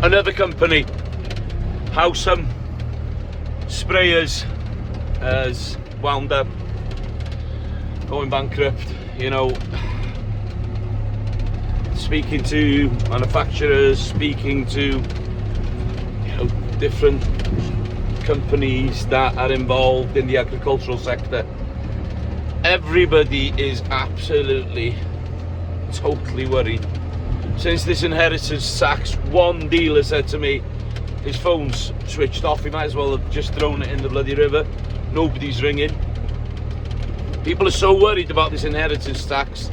Another company, Howsam Sprayers, has wound up going bankrupt. You know, speaking to manufacturers, speaking to different companies that are involved in the agricultural sector, everybody is absolutely totally worried. Since this inheritance tax, one dealer said to me his phone's switched off, he might as well have just thrown it in the bloody river. Nobody's ringing. People are so worried about this inheritance tax,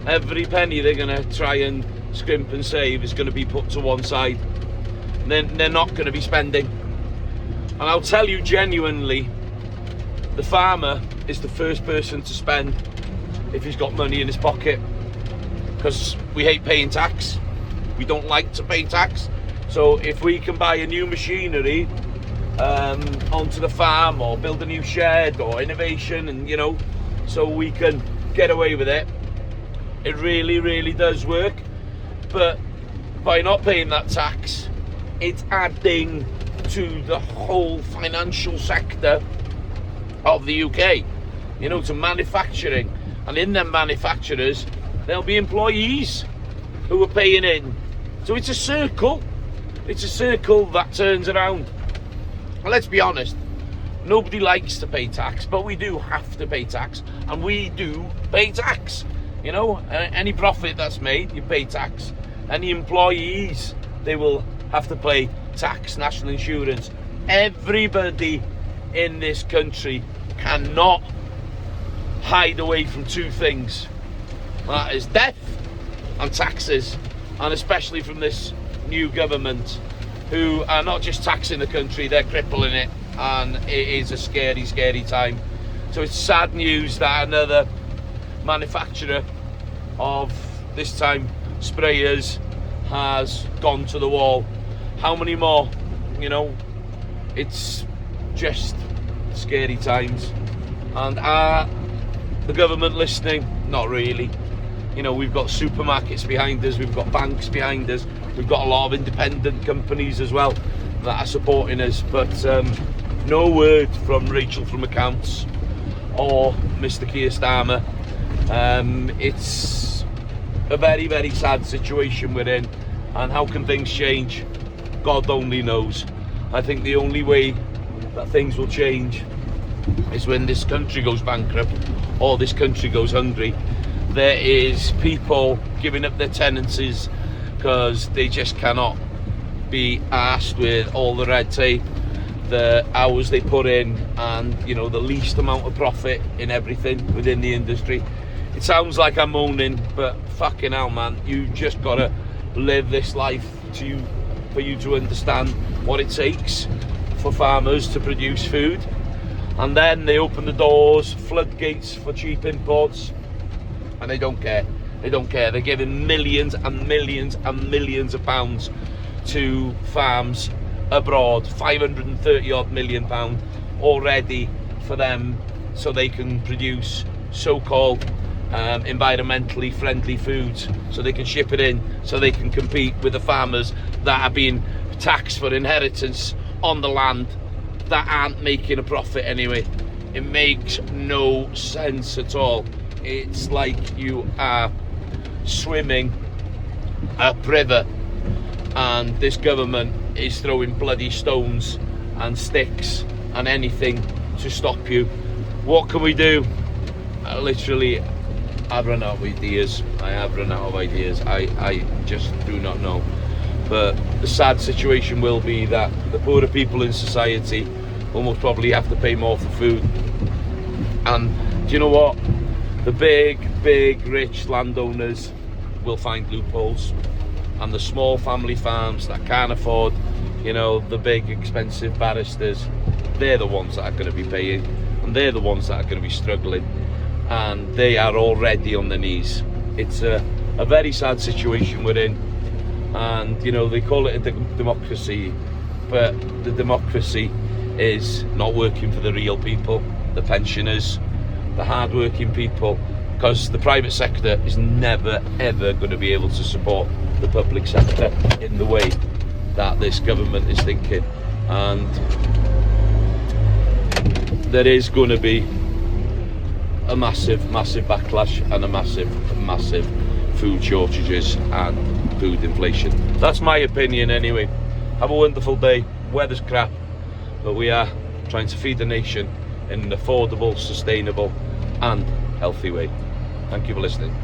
every penny they're going to try and scrimp and save is going to be put to one side. Then they're not going to be spending. And I'll tell you genuinely, the farmer is the first person to spend if he's got money in his pocket, because we hate paying tax. We don't like to pay tax. So if we can buy a new machinery onto the farm, or build a new shed or innovation, and so we can get away with it, it really, really does work. But by not paying that tax, it's adding to the whole financial sector of the UK, to manufacturing. And in them manufacturers, there'll be employees who are paying in. So it's a circle. It's a circle that turns around. And let's be honest, nobody likes to pay tax, but we do have to pay tax, and we do pay tax. Any profit that's made, you pay tax. Any employees, they will have to pay tax, national insurance. Everybody in this country cannot hide away from two things. That is death and taxes, and especially from this new government, who are not just taxing the country, they're crippling it, and it is a scary, scary time. So it's sad news that another manufacturer of, this time, sprayers, has gone to the wall. How many more? It's just scary times. And are the government listening? Not really. We've got supermarkets behind us, we've got banks behind us, we've got a lot of independent companies as well that are supporting us, but no word from Rachel from Accounts or Mr. Keir Starmer. It's a very, very sad situation we're in, and how can things change? God only knows. I think the only way that things will change is when this country goes bankrupt, or this country goes hungry. There is people giving up their tenancies because they just cannot be asked with all the red tape, the hours they put in, and the least amount of profit in everything within the industry. It sounds like I'm moaning, but fucking hell, man, you just gotta live this life for you to understand what it takes for farmers to produce food. And then they open the doors, floodgates for cheap imports, and they don't care. They don't care. They're giving millions and millions and millions of pounds to farms abroad, 530 odd million pound already for them, so they can produce so-called environmentally friendly foods, so they can ship it in, so they can compete with the farmers that are being taxed for inheritance on the land that aren't making a profit anyway. It makes no sense at all. It's like you are swimming upriver, and this government is throwing bloody stones and sticks and anything to stop you. What can we do? Literally, I've run out of ideas. I have run out of ideas. I just do not know. But the sad situation will be that the poorer people in society will most probably have to pay more for food. And do you know what? The big, rich landowners will find loopholes, and the small family farms that can't afford, the big expensive barristers, they're the ones that are going to be paying, and they're the ones that are going to be struggling, and they are already on their knees. It's a very sad situation we're in, and they call it a democracy, but the democracy is not working for the real people, the pensioners, the hard-working people, because the private sector is never ever going to be able to support the public sector in the way that this government is thinking, and there is going to be a massive backlash and a massive food shortages and food inflation. That's my opinion anyway. Have a wonderful day. Weather's crap, but we are trying to feed the nation in an affordable, sustainable and healthy way. Thank you for listening.